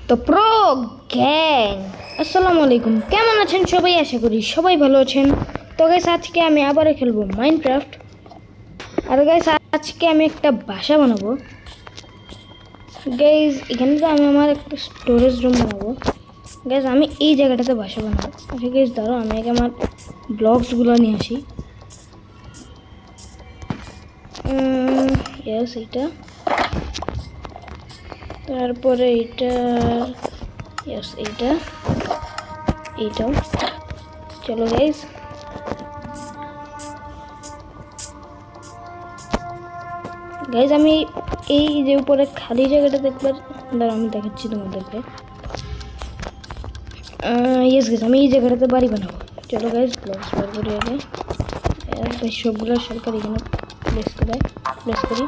তো pro gang আসসালামু আলাইকুম, কেমন আছেন সবাই? আশা করি সবাই ভালো আছেন। তো গাইস আজকে আমি আবারও খেলবো মাইনক্রাফট। আর গাইস আজকে আমি একটা বাসা বানাবো। গাইস এখানে তো আমি আমার একটা স্টোরেজ রুম বানাবো। গাইস আমি এই জায়গাটাতে বাসা বানাবো। আচ্ছা গাইস ধরো আমি আগে আমার ব্লকসগুলো নিয়ে আসি। ইয়েস এইটা, তারপরে এইটা, ইয়েস এইটা, এইটাও। চলো গাইস গাইজ আমি এই যে উপরে খালি জায়গাটা দেখবার দাঁড়া আমি দেখাচ্ছি তোমাদেরকে। ইয়েস গাইজ আমি এই জায়গাটাতে বাড়ি বানাবো। চলো গাইজ ব্লগস বার করি আগে। সবগুলো সরকার এখানে প্লেস করি।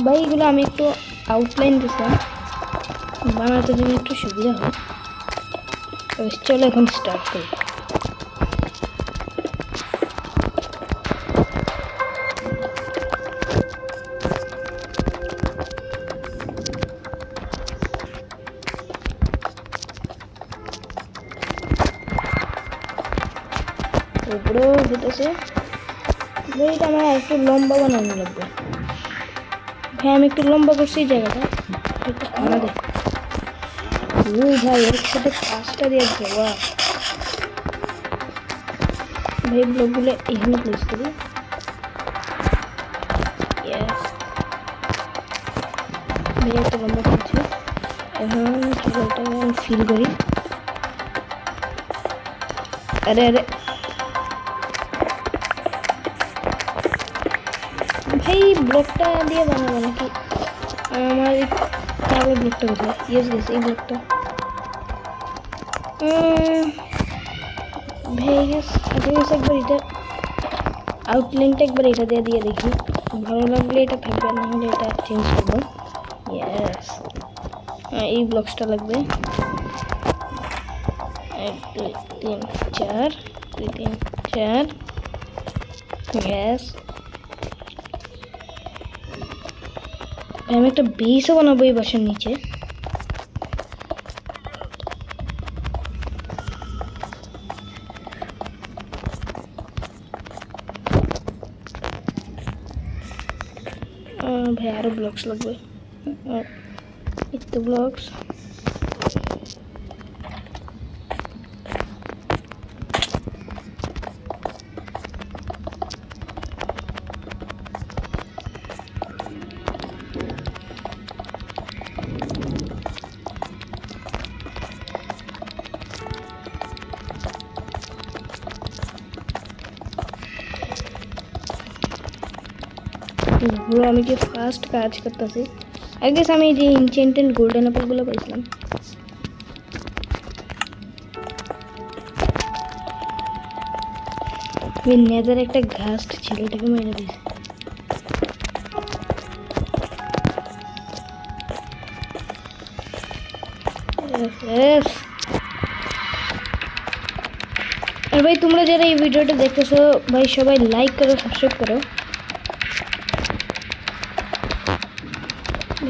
ভাই এগুলো আমি একটু আউটলাইন দিতাম বানাতে জন্য একটু সুবিধা হয়। চলো এখন স্টার্ট করি। উপরেও হইতেছে, এটা আমার একটু লম্বা বানানো লাগবে। ভাই আমি একটু লম্বা করছি জায়গাটা, একটু খানা দেখ। ও ভাই এর সাথে কাজটা দিয়ে দেওয়া। ভাই ব্লকগুলো এখানে প্লেস করি। ভাই একটা লম্বা করছি। এখন চুলাটা ফিল করি। আরে আরে ভাই ব্লকটা দিয়ে বানাবো নাকি? আমার তাহলে ব্লকটা কোথায়? ইয়েস গেছে এই ব্লকটা। ভাই গেছে একবার এটা আউটলাইনটা একবার এটা দিয়ে দেখি, ভালো লাগলে এটা থাকবে, না হলে এটা চেঞ্জ করবো। ইয়েস এই ব্লকসটা লাগবে। 1 2 3 4 2 3 4। ইয়েস আমি একটা বেসও বানাবো এই বাসার নিচে। ভাই আরো ব্লকস লাগবে, একটু ব্লকস। আমি কি ফার্স্ট কাজ করতেছি। আই গেস আমি যে ইনচেন্টেড গোল্ডেন অ্যাপলগুলো পাইছিলাম। আমি নেদার একটা ঘাস ছিল, এটাকে মেরে দিয়েছি। আর ভাই তোমরা যারা এই ভিডিওটা দেখতেছো ভাই সবাই লাইক করো, সাবস্ক্রাইব করো।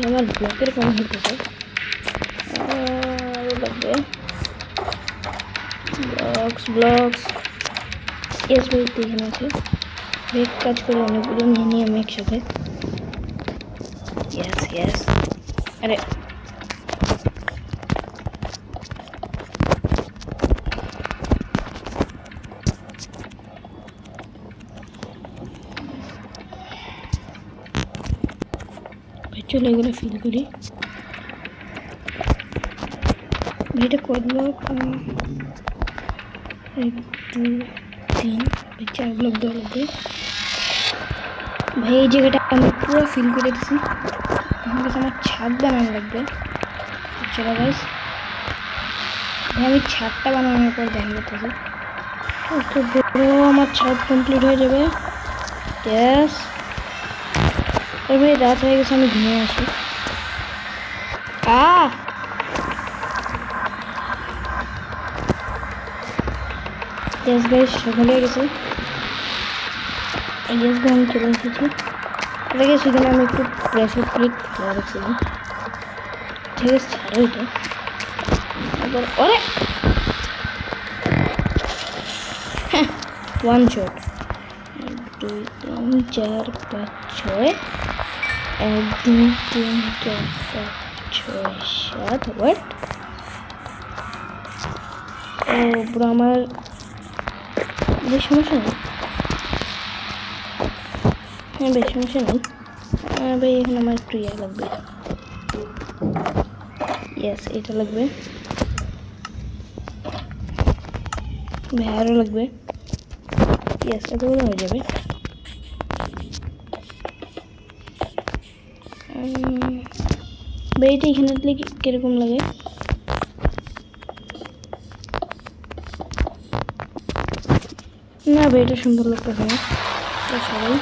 আমার ব্লকের কম হইতেছে, লাগবে ব্লকস। ইয়েস ভাই এখানে আছে। এক কাজ করে অনেকগুলো নিয়ে নিই আমি একসাথে। ইয়েস আরে চলে এগুলো ফিল করি। এটা কত ব্লক? 1 2 3 4 ব্লক দেওয়া লাগবে। ভাই এই জায়গাটা আমি পুরো ফিল করে দিচ্ছি। আমার ছাদ বানানো লাগবে। চলো গাইস ভাই আমি ছাদটা বানানোর পর দেখা করতেছি। ওকে বড় আমার ছাদ কমপ্লিট হয়ে যাবে। ইয়েস ভাই রাত হয়ে গেছে, আমি ঘুমিয়ে আসি। ইয়েস গাইস সকালে হয়ে গেছে। ইয়েস ভাই আমি চলে এসেছি। সেখানে আমি একটু প্রেসার প্লেট রাখছিলাম। ঠিক আছে ছাড়ো এটা তারপর ওরে হ্যাঁ ওয়ান শট 1 2 3 4 5 6 1 2 3 4 5 6 7 ওয়েট ও পুরো আমার বেশ সমস্যা নেই হ্যাঁ বেশ সমস্যা নেই ভাই এখন আমার একটু ইয়ে লাগবে ইয়েস এটা লাগবে ভাই আরও লাগবে ইয়েস এতগুলো হয়ে যাবে ভাই এটা এখানে দিলে কিরকম লাগে না ভাই এটা সুন্দর লাগতেছে না সবাই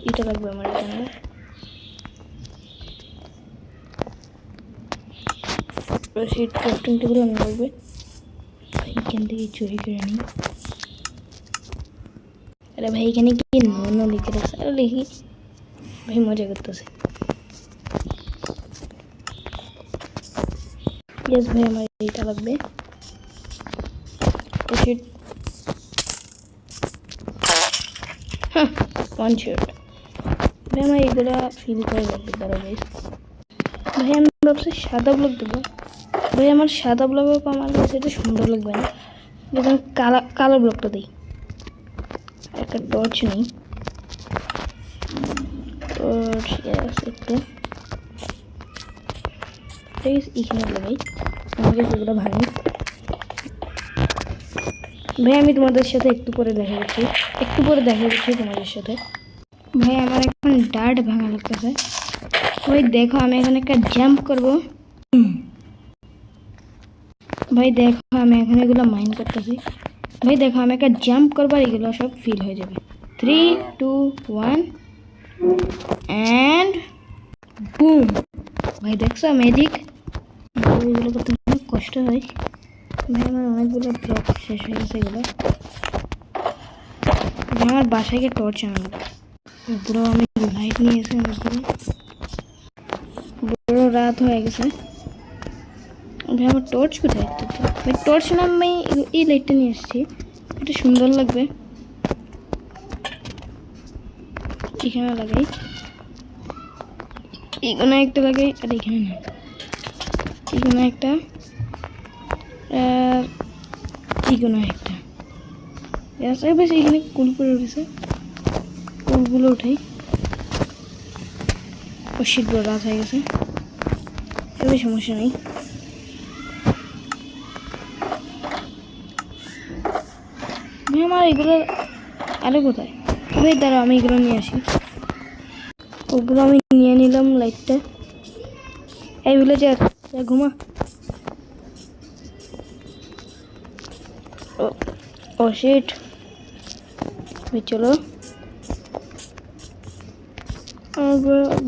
এটা লাগবে আমার এখানে রশিদ ক্রাফটিং টেবিল আমি লাগবে এখান থেকে চুরি করে নিই আরে ভাই এখানে কি নো লিখে রাখছে আরে লিখি ভাই মজা করতেছে ইয়েস ভাই আমার এইটা লাগবে রশিদ হ্যাঁ ওয়ান শট ভাই আমার এইগুলো ফিল করে লাগবে দাঁড়া ভাই ভাই আমি ভাবছি সাদা ব্লক দেবো ভাই আমার সাদা ব্লকও আমার কাছে এটা সুন্দর লাগবে না যেটা আমি কালো ব্লকটা দিই একটা টর্চ নেই টর্চ একটু ঠিক আছে এখানে লাগাই আমাকে সেগুলো ভাঙি ভাই আমি তোমাদের সাথে একটু পরে দেখা করছি তোমাদের সাথে ভাই আমার এখন ডার্ট ভাঙা লাগতেছে ভাই দেখো আমি এখন একটা জাম্প করবো ভাই দেখো আমি এখন এগুলো মাইন্ড করতেছি ভাই দেখো আমি একটা জাম্প করবার এগুলো সব ফিল হয়ে যাবে 3 2 1 অ্যান্ড বুম ভাই দেখছো ম্যাজিক এগুলো করতে অনেক কষ্ট হয় ভাই আমার অনেকগুলো ব্লক শেষ হয়ে গেছে এগুলো আমার বাসায় গিয়ে টর্চ আনবো পুরো আমি লাইট নিয়ে এসে অনেকগুলো বড় রাত হয়ে গেছে ভাই আমার টর্চ কোথায় ভাই টর্চ না আমি এই লাইটটা নিয়ে এসেছি এটা সুন্দর লাগবে এখানে লাগাই এখানে একটা লাগাই আর এখানে না এখানে একটা আর এখানে একটা বেশ এখানে কুল করে উঠেছে কুলগুলো উঠাই ও শীত বড় রাত হয়ে গেছে এবার সমস্যা নেই ভাই আমার এগুলো আরে কোথায় ভাই দাঁড়া আমি এগুলো নিয়ে আসি ওগুলো আমি নিয়ে নিলাম লাইটটা এই ভিলেজার ঘুমা ও শিট ভাই চলো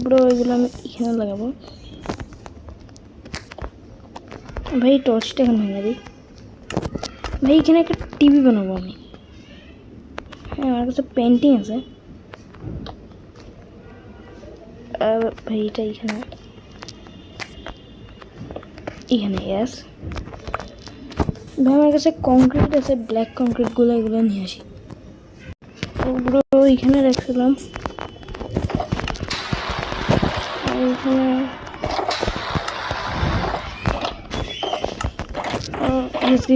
ব্রো এগুলো আমি এখানে লাগাবো ভাই টর্চটা এখন ভেঙে দিই ভাই এখানে একটা টিভি বানাবো আমি হ্যাঁ আমার কাছে পেন্টিং আছে ভাই এটা এখানে ইয়াস ভাই আমার কাছে কংক্রিট আছে ব্ল্যাক কংক্রিটগুলো এগুলো নিয়ে আসি ওগুলো এখানে রাখছিলাম এখানে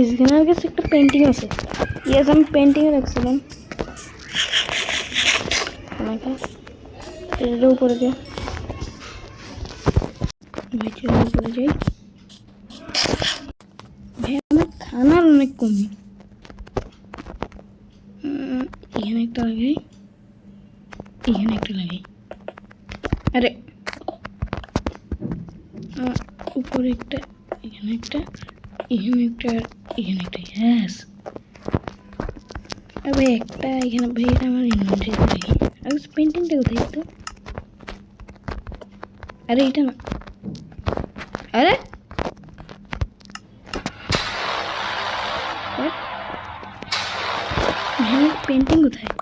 এখানে আমার কাছে একটা পেন্টিং আছে ইয়াস আমি পেন্টিংয়ে রাখছিলাম আমাকে এটার উপরে যাই উপরে যাই ভাই আমার খানার অনেক কমই এখানে একটা লাগাই এখানে একটা লাগাই আরে উপরে একটা এখানে একটা এখানে একটা এখানে একটা হ্যাস ভাই একটা এখানে ভাই এটা আমার ইনভেন্টরিতে রাখি আর পেন্টিংটা কোথায় তো আরে এটা না আরে ভাই পেন্টিং কোথায়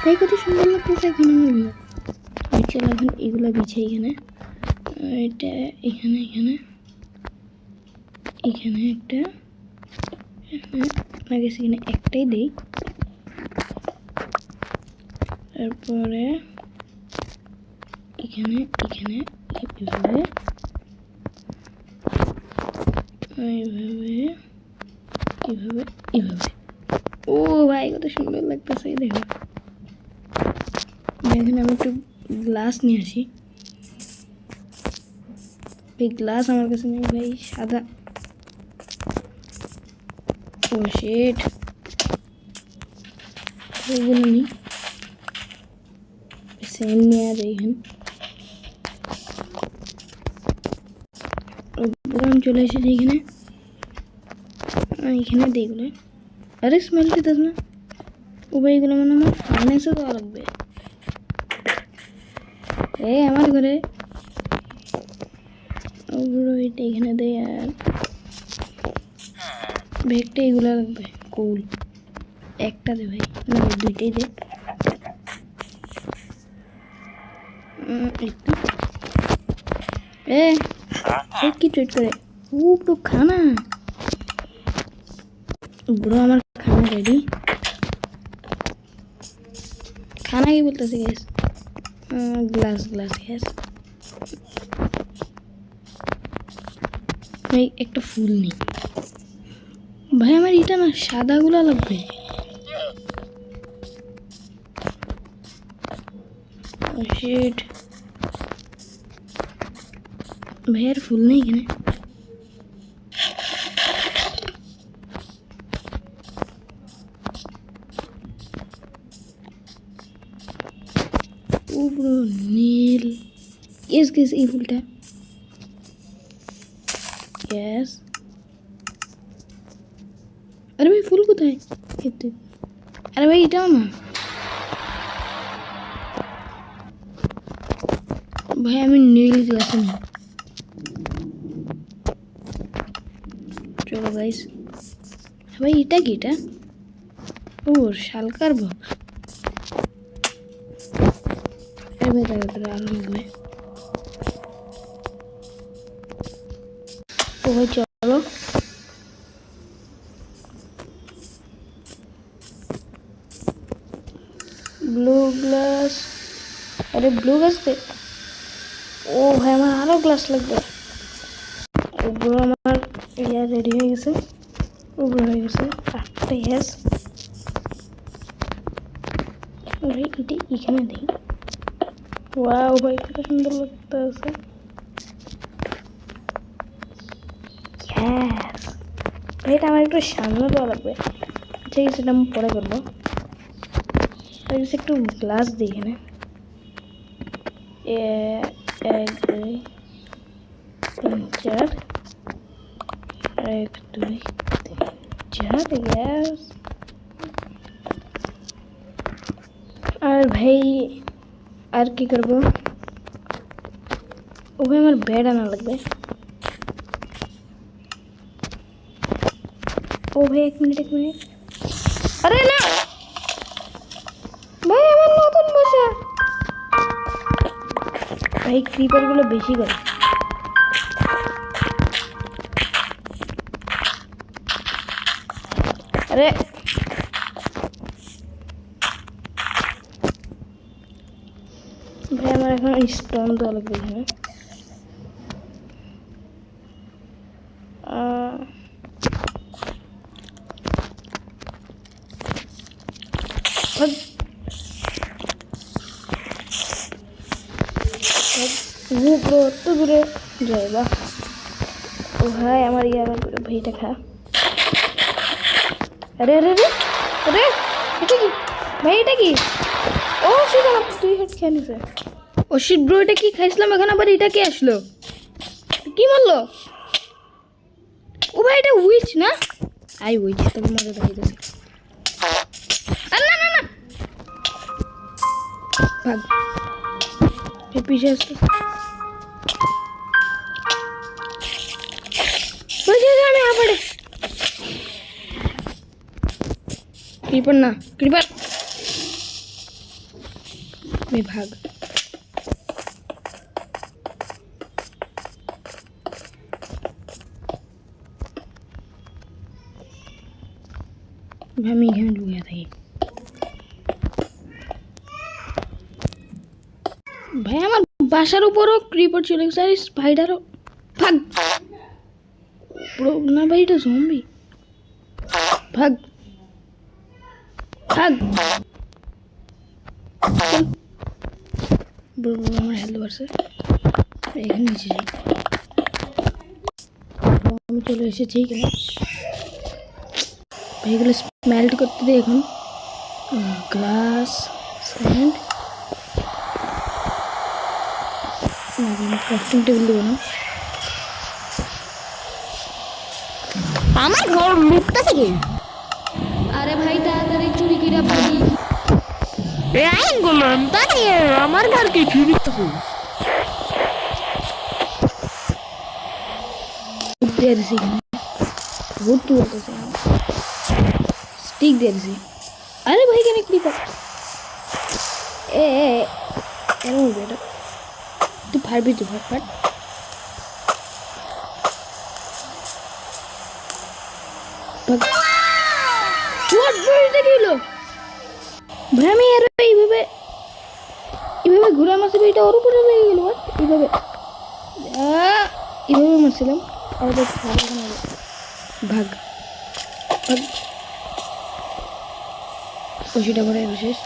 তাই কত সুন্দর লাগতেছে এখন আমার ভিউ। চলো এখন এগুলো বিছে এখানে, এটা এখানে এখানে এখানে একটা এখানে একটাই দেই, তারপরে এখানে এখানে এইভাবে এইভাবে এইভাবে এইভাবে। ও ভাই কত সুন্দর লাগতেছে দেখো। এখানে আমি একটু গ্লাস নিয়ে আসি, এই গ্লাস আমার কাছে নেই ভাই, সাদা। ও শিট, ওগুলো নেই, সেম নিয়ে আর এইখানে আমি চলে এসেছি এখানে, এখানে দিইগুলো। আরে স্মেল দিতে না, ও ভাই এগুলো মানে আমার ফাইন্যান্সে দেওয়া লাগবে। আমার ঘরে ওগুলো এটা এখানে দেয়, আর ব্যাগটা এগুলো লাগবে। কুল একটা দে ভাই, না দুইটাই দে। কি ট্রেড করে ও তো খানা, ব্রো আমার খানা রেডি। খানা কি বলতেছে গ্যাস, গ্লাস গ্লাস গ্যাস ভাই। একটা ফুল নেই ভাই আমার, এটা না সাদাগুলো লাগবে। শিট ভাই আর ফুল নেই এখানে। ও ব্রো নীল, ইয়েস গেস এই ফুলটা, ইয়েস। আরে ভাই ফুল কোথায়, আরে ভাই এটাও না ভাই, আমি নীল গ্লাসে নেই। চলো গাইস, ভাই এটা কি, এটা ও শালকার বক্স। ভাই তাড়াতাড়ি আলো লাগবে। ও ভাই চলো, ব্লু গ্লাস, আরে ব্লু গ্লাস দে। ও ভাই আমার আরো গ্লাস লাগবে। ওগুলো আমার ইয়া রেডি হয়ে গেছে, ওগুলো হয়ে গেছে 8টা। ইয়েস ভাই এটা এখানে দিই। ওয়াও ভাই কত সুন্দর লাগতেছে। ইয়েস ভাই এটা আমার একটু সামনে দেওয়া লাগবে। ঠিক আছে সেটা আমি পরে করবো। একটু গ্লাস দিই এখানে, 1 2 3 4, 1 2 3 4। ইয়েস আর ভাই আর কি করবো, ও ভাই আমার বেড আনা লাগবে। ও ভাই 1 মিনিট 1 মিনিট, আরে না ভাই আমার নতুন বসে ভাই ক্রিপার গুলো বেশি করে। আরে ভাই আমার এখন স্টোন দেওয়া লাগবে এখানে। এত দূরে যাই বা, ও ভাই আমার ইয়ার ভাইটা খা। আরে আরে আরে আরে এটা কি ভাই, এটা কি, ও শিট আমার 2 হেড খেয়ে নিছে। ও শিট ব্রো এটা কি খাইছিলাম, এখন আবার এটা কি আসলো, কি বললো? ও ভাই এটা উইচ না, আই উইচ তবে মজা দেখাইতেছে। আরে না না না ভাগ, এই পিছে আসতে আমি আবার क्रीपर ना क्रीपर मैं भाग আমি এখানে ঢুকে থাকি ভাই আমার বাসার উপরও ক্রিপার চলে গেছে আর স্পাইডারও ভাগ না ভাই এটা জম্বি ভাগ ভাগ আমার হেলথ বাড়ছে এখানে নিচে যাই আমি চলে এসেছি এখানে এগুলো স্মেল্ট করতে দিই এখন গ্লাস স্যান্ড ক্রাফটিং টেবিল দেবো না আমার ঘর লুটতেছে কি আরে ভাই তাড়াতাড়ি চুরি কিরা ভাই রাইন গোলাম তাই আমার ঘর কি চুরি করতে দিয়ে দিছি এখানে বহুত দূর করছে স্টিক দিয়ে দিছি আরে ভাই কেন ক্লিপার এর মধ্যে এটা তুই পারবি তুই ফাট ভাই আমি আর এইভাবে ঘুরে মারছি এটা ওর উপরে লেগে গেল এইভাবে এইভাবে মারছিলাম আর ভাগ ভাগ কষিটা করে শেষ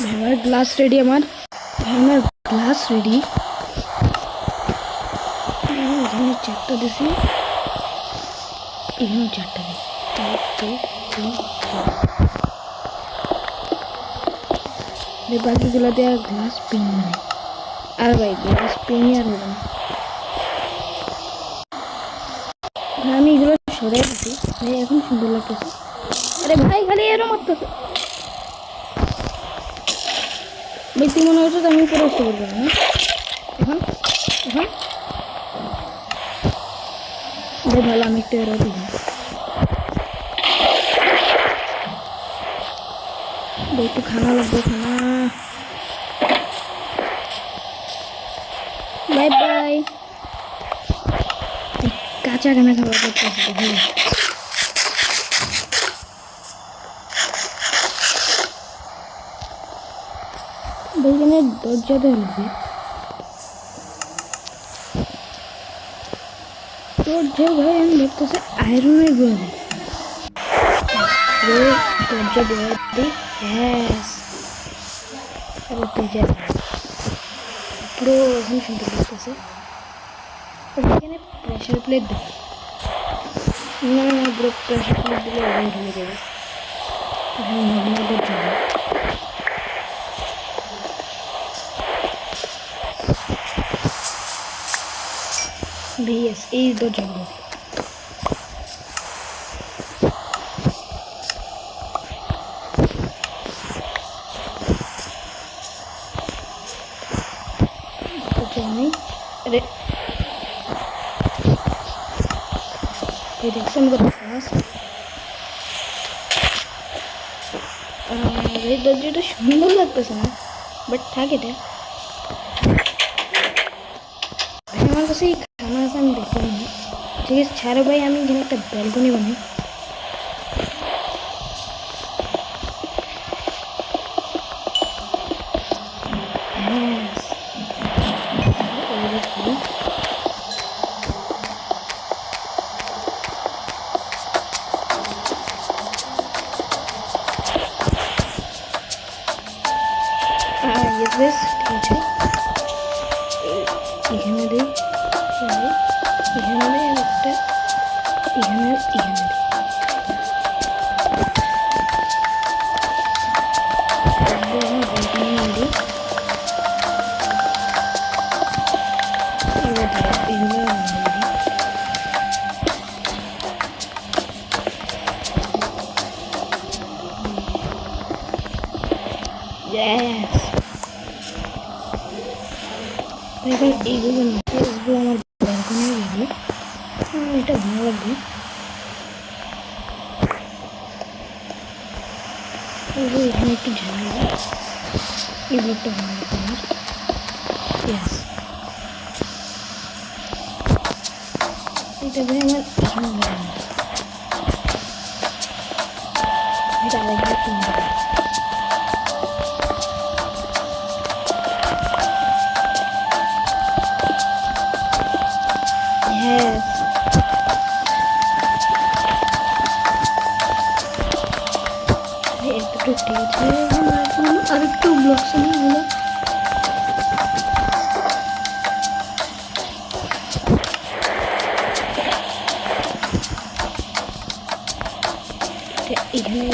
আমার গ্লাস রেডি আমার গ্লাস রেডি এখানে চারটা দিছি এখানে চারটা দিই 1 2 3 বাকিগুলো দেওয়া গ্লাস পেন মানে আর ভাই গ্লাস পেনই আর হবে না আমি এগুলো সরাই দিচ্ছি ভাই এখন সুন্দর লাগতেছে আরে ভাই খালি এরও মারতেছে বেশি মনে হচ্ছে আমি উপরে আসতে পারবো না এখন এখন ভাই ভালো আমি একটু এরও দিব একটু খানা লাগবে খানা বাই বাই কাঁচা খানা খাবার করতেছে বইখানে দরজা দেওয়া লাগবে দরজা ভাই আমি ভাবতেছে আয়রনের গুঁড়া দিই দরজা দেওয়া দিই পুরো এখন সুন্দর লাগতেছে এখানে প্রেশার প্লেট দেবো না পুরো প্রেশার প্লেট দিলে ওখানে ঢুকে যাবে নর্মাল দরজা ভিএস এই দরজাগুলো अरे ये देखो मेरे पास ये दरजाটা সুন্দর লাগতেছে না বাট থাকে এটা আমার কাছে এই খানা আছে আমি দেখলাম না ঠিক আছে ছাড়ো ভাই আমি এখানে একটা ব্যালকনি বানাই বেশ ঠিক আছে এখানে দিই এখানে দিই আর একটা এখানে দিই Yes. এখন এইগুলো এগুলো আমার ব্যালকনি এরিয়া, এটা ভালো লাগবে। এখানে একটু ঝামেলা, এই ব্লকটা ভালো লাগবে আমার। ইয়েস, এটা ভাই আমার এখানে বেরোনো, এটা আরেকবার কিনতে হবে। Yes. একটু ঠিক আছে, আর একটু ব্লকস এগুলো এখানে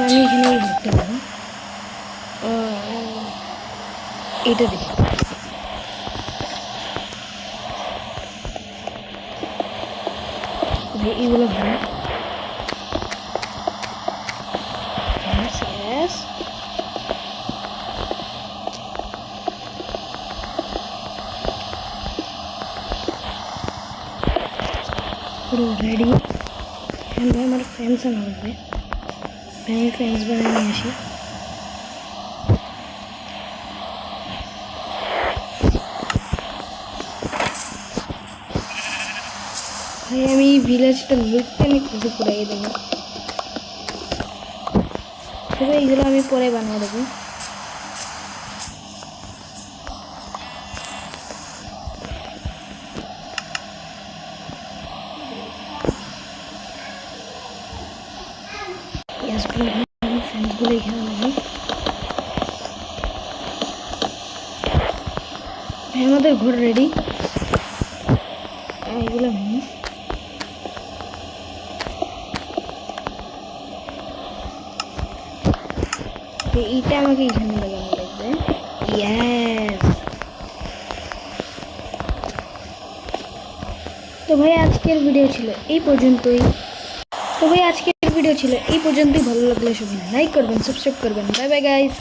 আমি এখানে ধরতে পারবো, এটা দেখি এগুলো ভালো। পুরো রেডি। এখন ভাই আমার ফ্রেন্ডস আনা লাগবে, আমি ফ্রেন্ডস বানিয়ে নিয়ে আসি। ভাই আমি এই ভিলেজটা লুটতে আমি খুঁজে পুরাই দেবো, তবে এইগুলো আমি পরে বানিয়ে দেবো। ফ্রেন্ডসগুলো এখানে নেই, আমাদের ঘর রেডি। এগুলো ভেঙে এইটা আমাকে এখানে লাগানো লাগবে। ইয়েস, তো ভাই আজকের ভিডিও ছিল এই পর্যন্তই। ভালো লাগলে সবাই লাইক করবেন, সাবস্ক্রাইব করবেন। Bye bye guys.